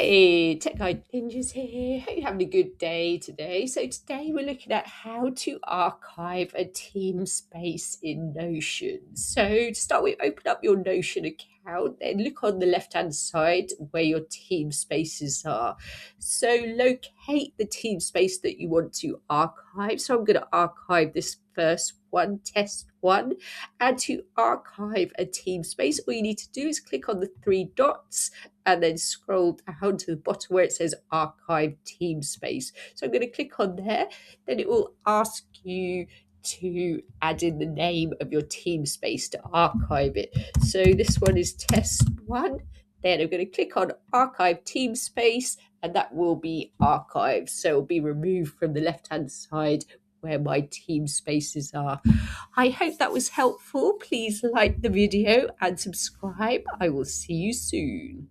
Hey, Tech Guide Ninjas here. Hope you're having a good day today. So today we're looking at how to archive a team space in Notion. So to start with, open up your Notion account, then look on the left-hand side where your team spaces are. So locate the team space that you want to archive. So I'm going to archive this first one, test one. And to archive a team space, all you need to do is click on the three dots and then scroll down to the bottom where it says archive team space. So I'm going to click on there. Then it will ask you to add in the name of your team space to archive it. So this one is test one. Then I'm going to click on archive team space and that will be archived. So it will be removed from the left-hand side where my team spaces are. I hope that was helpful. Please like the video and subscribe. I will see you soon.